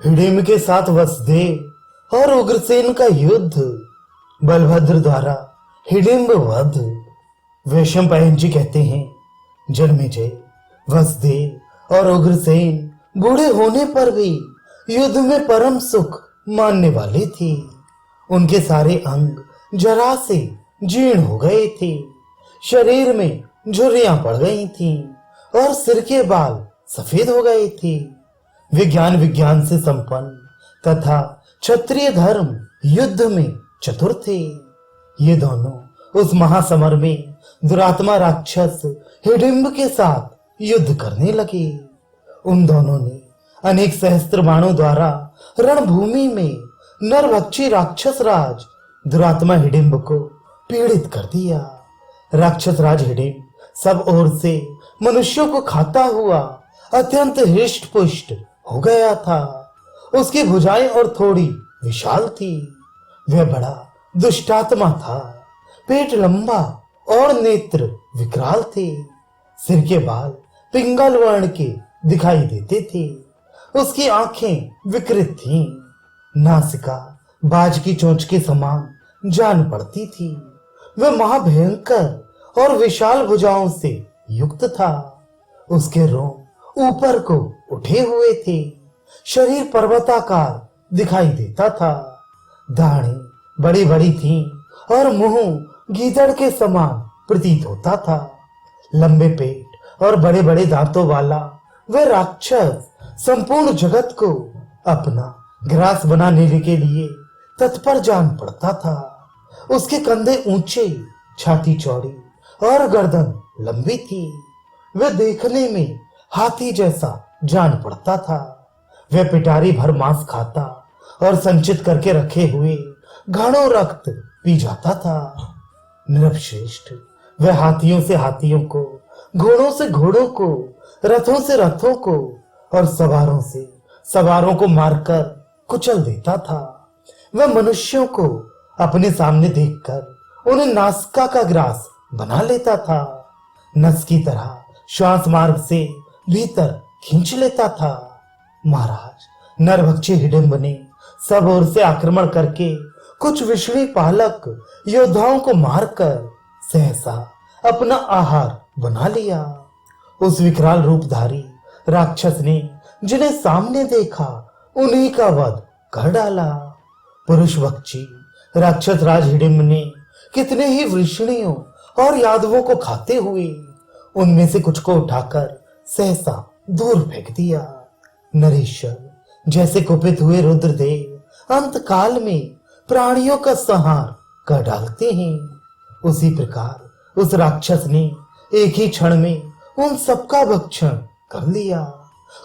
हिडिंब के साथ वसुदेव और उग्रसेन का युद्ध। बलभद्र द्वारा हिडिंब वध। वैशंपायन जी कहते हैं, जन्मेजय, वसुदेव और उग्रसेन बूढ़े होने पर भी युद्ध में परम सुख मानने वाले थे। उनके सारे अंग जरा से जीर्ण हो गए थे, शरीर में झुर्रियां पड़ गई थीं और सिर के बाल सफेद हो गए थे। विज्ञान से संपन्न तथा क्षत्रिय धर्म युद्ध में चतुर थे। ये दोनों उस महासमर में दुरात्मा राक्षस हिडिंब के साथ युद्ध करने लगे। उन दोनों ने अनेक सहस्त्र बाणों द्वारा रणभूमि में नरभक्षी राक्षस राज दुरात्मा हिडिंब को पीड़ित कर दिया। राक्षस राज हिडिंब सब ओर से मनुष्यों को खाता हुआ अत्यंत हृष्ट पुष्ट हो गया था। उसकी भुजाएं और थोड़ी विशाल थी। वह बड़ा दुष्टात्मा था। पेट लंबा और नेत्र विकराल थे। सिर के बाल पिंगल वर्ण के दिखाई देते थे। उसकी आंखें विकृत थीं। नासिका बाज की चोंच के समान जान पड़ती थी। वह महाभयंकर और विशाल भुजाओं से युक्त था। उसके रोम ऊपर को उठे हुए थे। शरीर पर्वताकार दिखाई देता था। दाढ़ें बड़ी बड़ी थीं और मुंह गीदड़ के समान प्रतीत होता था। लंबे पेट और बड़े बड़े दांतों वाला वह राक्षस संपूर्ण जगत को अपना ग्रास बनाने के लिए तत्पर जान पड़ता था। उसके कंधे ऊंचे, छाती चौड़ी और गर्दन लंबी थी। वह देखने में हाथी जैसा जान पड़ता था। वह पिटारी भर मांस खाता और संचित करके रखे हुए घड़ों रक्त पी जाता था। नृपश्रेष्ठ वह हाथियों से हाथियों को, घोड़ों से घोड़ों को, रथों से रथों को और सवारों से सवारों को मारकर कुचल देता था। वह मनुष्यों को अपने सामने देखकर उन्हें नासिका का ग्रास बना लेता था। नस की तरह श्वास मार्ग से भीतर खींच लेता था। महाराज नरभक्षी हिडिंब ने सब ओर से आक्रमण करके कुछ विषणी पालक योद्धाओं को मारकर सहसा अपना आहार बना लिया। उस विकराल रूपधारी राक्षस ने जिन्हें सामने देखा उन्हीं का वध कर डाला। पुरुष वक्षी राक्षस राज हिडिंब ने कितने ही वृषणियों और यादवों को खाते हुए उनमें से कुछ को उठाकर सहसा दूर फेंक दिया। नरेश्वर जैसे कुपित हुए रुद्रदेव अंत काल में प्राणियों का संहार कर डालते हैं, उसी प्रकार उस राक्षस ने एक ही क्षण में उन सबका भक्षण कर लिया।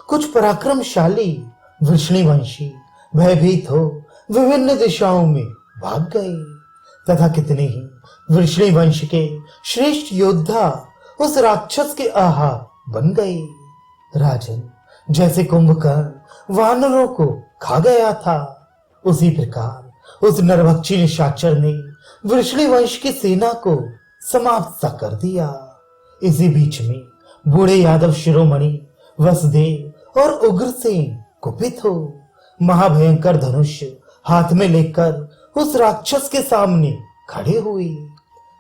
कुछ पराक्रमशाली वृषणिवंशी भयभीत हो विभिन्न दिशाओं में भाग गए तथा कितने ही वृषणी वंश के श्रेष्ठ योद्धा उस राक्षस के आहार बन गए। राजन जैसे कुंभकर्ण वानरों को खा गया था, उसी प्रकार उस नरभक्षी निशाचर ने वृषणी वंश की सेना को समाप्त सा कर दिया। इसी बीच में बूढ़े यादव शिरोमणि वसुदेव और उग्रसेन कुपित हो महाभयंकर धनुष हाथ में लेकर उस राक्षस के सामने खड़े हुए।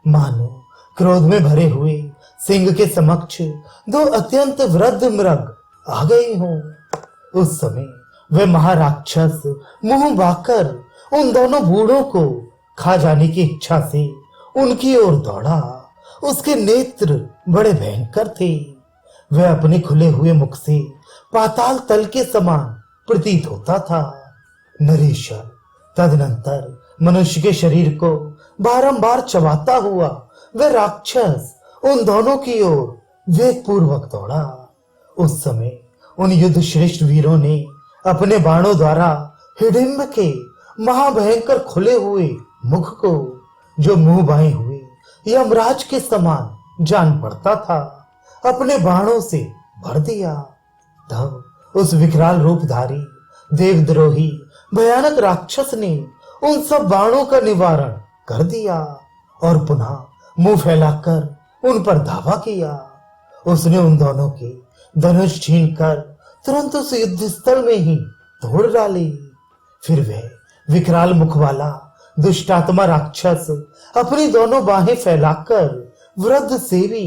मानो क्रोध में भरे हुए सिंह के समक्ष दो अत्यंत वृद्ध मृग आ गए हों। उस समय वह महाराक्षस मुंह बाकर उन दोनों बूढ़ों को खा जाने की इच्छा से उनकी ओर दौड़ा। उसके नेत्र बड़े भयंकर थे। वह अपने खुले हुए मुख से पाताल तल के समान प्रतीत होता था। नरेश्वर तदनंतर मनुष्य के शरीर को बारंबार चबाता हुआ वह राक्षस उन दोनों की ओर वेग पूर्वक दौड़ा। उस समय उन युद्ध श्रेष्ठ वीरों ने अपने बाणों द्वारा हिडिंब के महाभयंकर खुले हुए मुख को, जो मुंह बाए हुए यमराज के समान जान पड़ता था, अपने बाणों से भर दिया। तब उस विकराल रूपधारी देवद्रोही भयानक राक्षस ने उन सब बाणों का निवारण कर दिया और पुनः मुंह फैलाकर उन पर धावा किया। उसने उन दोनों के धनुष छीनकर तुरंत उस युद्ध स्थल में ही तोड़ डाली। फिर वह विकराल मुख वाला दुष्टात्मा राक्षस अपनी दोनों बाहें फैलाकर वृद्ध सेवी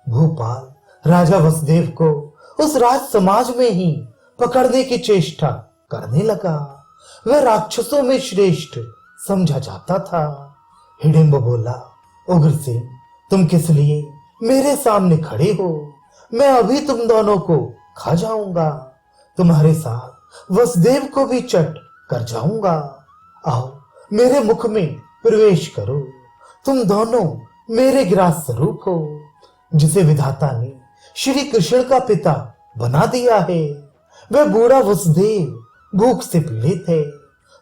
भूपाल राजा वसुदेव को उस राज समाज में ही पकड़ने की चेष्टा करने लगा। वह राक्षसों में श्रेष्ठ समझा जाता था। हिडिंब बोला, उग्रसेन, तुम किस लिए मेरे सामने खड़े हो? मैं अभी तुम दोनों को खा जाऊंगा। तुम्हारे साथ वसुदेव को भी चट कर जाऊंगा। आओ मेरे मुख में प्रवेश करो। तुम दोनों मेरे ग्रास स्वरूप हो, जिसे विधाता ने श्री कृष्ण का पिता बना दिया है। वह बूढ़ा वसुदेव भूख से पीड़ित है,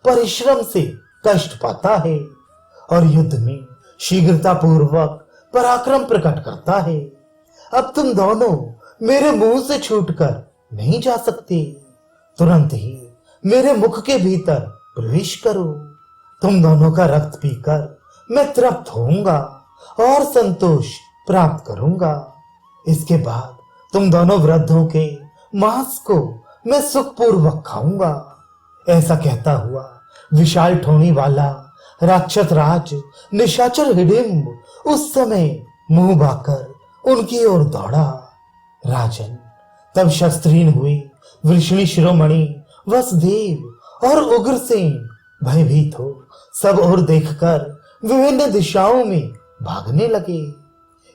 परिश्रम से कष्ट पाता है और युद्ध में शीघ्रता पूर्वक पराक्रम प्रकट करता है। अब तुम दोनों मेरे मुंह से छूटकर नहीं जा सकते। तुरंत ही मेरे मुख के भीतर प्रवेश करो। तुम दोनों का रक्त पीकर मैं तृप्त होऊंगा और संतोष प्राप्त करूंगा। इसके बाद तुम दोनों वृद्धों के मांस को मैं सुखपूर्वक खाऊंगा। ऐसा कहता हुआ विशाल ठोनी वाला राक्षस राज निशाचर हिडिंब उस समय मुंह बाकर उनकी ओर दौड़ा। राजन, तब शस्त्रहीन हुए वृषणी शिरोमणि वसुदेव और उग्रसेन भयभीत हो सब ओर देखकर विभिन्न दिशाओं में भागने लगे।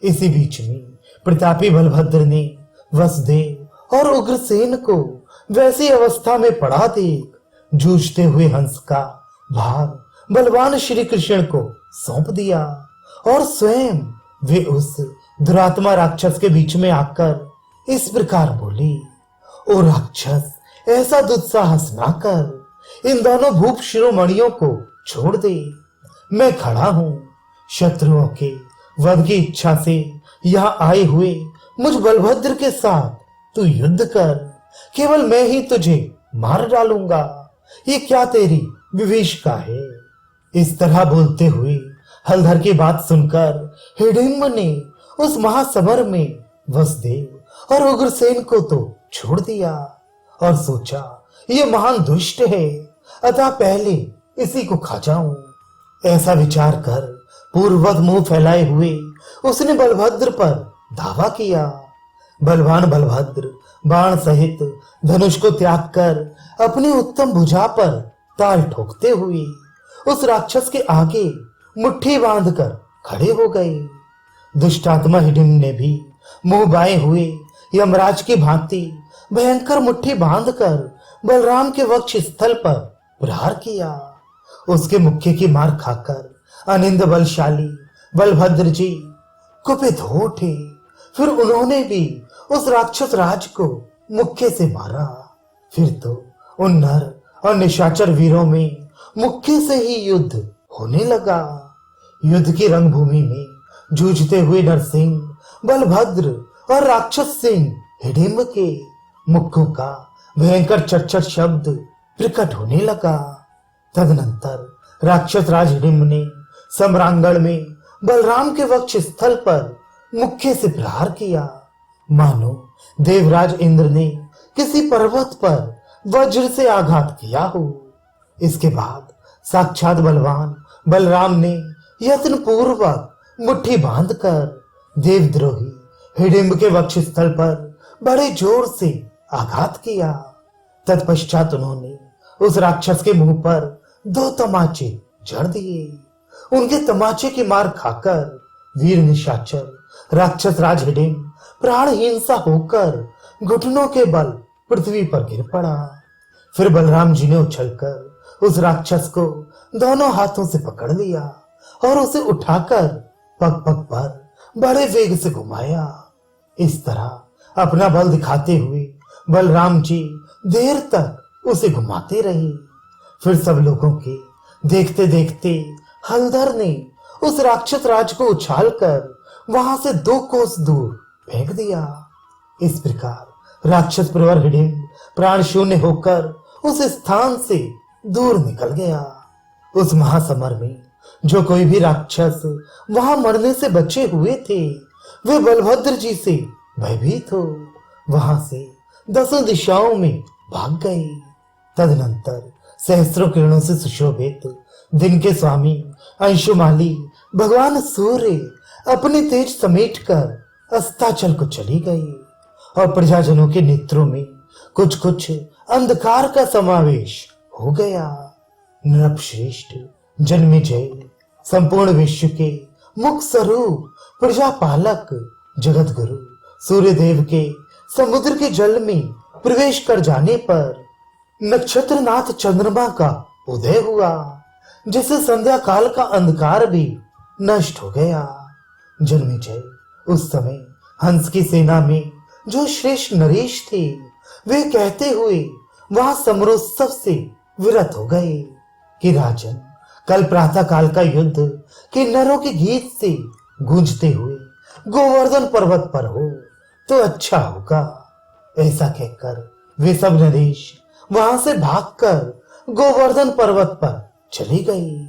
इसी बीच में प्रतापी बलभद्र ने वसुदेव और उग्रसेन को वैसी अवस्था में पड़ा देख जूझते हुए हंस का भाग बलवान श्री कृष्ण को सौंप दिया और स्वयं वे उस दुरात्मा राक्षस के बीच में आकर इस प्रकार बोली, ओ राक्षस, ऐसा दुस्साहस ना कर। इन दोनों भूप शिरोमणियों को छोड़ दे। मैं खड़ा हूं। शत्रुओं के वध की इच्छा से यहां आए हुए मुझ बलभद्र के साथ तू युद्ध कर। केवल मैं ही तुझे मार डालूंगा। ये क्या तेरी विभीषिका है? इस तरह बोलते हुए हलधर की बात सुनकर हिडिंब ने उस महासमर में वसुदेव और उग्रसेन को तो छोड़ दिया और सोचा, ये महान दुष्ट है, अतः पहले इसी को खा जाऊं। ऐसा विचार कर पूर्ववत मुंह फैलाए हुए उसने बलभद्र पर धावा किया। बलवान बलभद्र बाण सहित धनुष को त्याग कर अपनी उत्तम भुजा पर ताल ठोकते हुए उस राक्षस के आगे मुट्ठी बांधकर खड़े हो गए। दुष्टात्मा हिडिंब ने भी मुंह बाए हुए यमराज की भांति भयंकर मुट्ठी बांधकर बलराम के वक्ष स्थल पर प्रहार किया। उसके मुक्के की मार खाकर अनिंद बलशाली बलभद्र जी कुपित हो उठे। फिर उन्होंने भी उस राक्षस राज को मुक्के से मारा। फिर तो उन नर और निशाचर वीरों में मुक्के से ही युद्ध होने लगा। युद्ध की रंगभूमि में जूझते हुए नरसिंह, बलभद्र और राक्षस सिंह हिडिंब के मुक्कों का भयंकर चरचर शब्द प्रकट होने लगा। तदनंतर राक्षस राज हिडिंब ने सम्रांगण में बलराम के वक्ष स्थल पर मुक्के से प्रहार किया, मानो देवराज इंद्र ने किसी पर्वत पर वज्र से आघात किया हो। इसके बाद साक्षात बलवान बलराम ने यत्न पूर्वक मुट्ठी बांधकर देवद्रोही हिडिंब के वक्ष स्थल पर बड़े जोर से आघात किया। तत्पश्चात उन्होंने उस राक्षस के मुंह पर 2 तमाचे जड़ दिए। उनके तमाचे की मार खाकर वीर निशाचर राक्षस राज हिडिंब प्राणहीन सा होकर घुटनों के बल पृथ्वी पर गिर पड़ा। फिर बलराम जी ने उछलकर उस राक्षस को दोनों हाथों से पकड़ लिया और उसे उठाकर पग पग पर बड़े वेग से घुमाया। इस तरह अपना बल दिखाते हुए बलराम जी देर तक उसे घुमाते रहे। फिर सब लोगों के देखते देखते हलधर ने उस राक्षस राज को उछालकर वहां से 2 कोस दूर फेंक दिया। इस प्रकार राक्षस प्रवर हिडिंब प्राण शून्य होकर उस स्थान से दूर निकल गया। उस महासमर में जो कोई भी राक्षस वहां मरने से बचे हुए थे, वे बलभद्र जी से भयभीत हो वहां से 10 दिशाओं में भाग गए। तदनंतर सहस्रों किरणों से सुशोभित दिन के स्वामी अंशुमाली भगवान सूर्य अपने तेज समेट कर अस्ताचल को चली गई और प्रजाजनों के नेत्रों में कुछ कुछ अंधकार का समावेश हो गया। नृपश्रेष्ठ जन्मेजय संपूर्ण विश्व के मुख स्वरूप प्रजापालक जगत गुरु सूर्यदेव के समुद्र के जल में प्रवेश कर जाने पर नक्षत्रनाथ चंद्रमा का उदय हुआ, जिससे संध्या काल का अंधकार भी नष्ट हो गया। जन्मेजय उस समय हंस की सेना में जो श्रेष्ठ नरेश थे वे कहते हुए वहां समरोत्सव से विरत हो गए कि राजन, कल प्रातः काल का युद्ध के नरों के गीत से गूंजते हुए गोवर्धन पर्वत पर हो तो अच्छा होगा। ऐसा कहकर वे सब नरेश वहां से भागकर गोवर्धन पर्वत पर चली गई।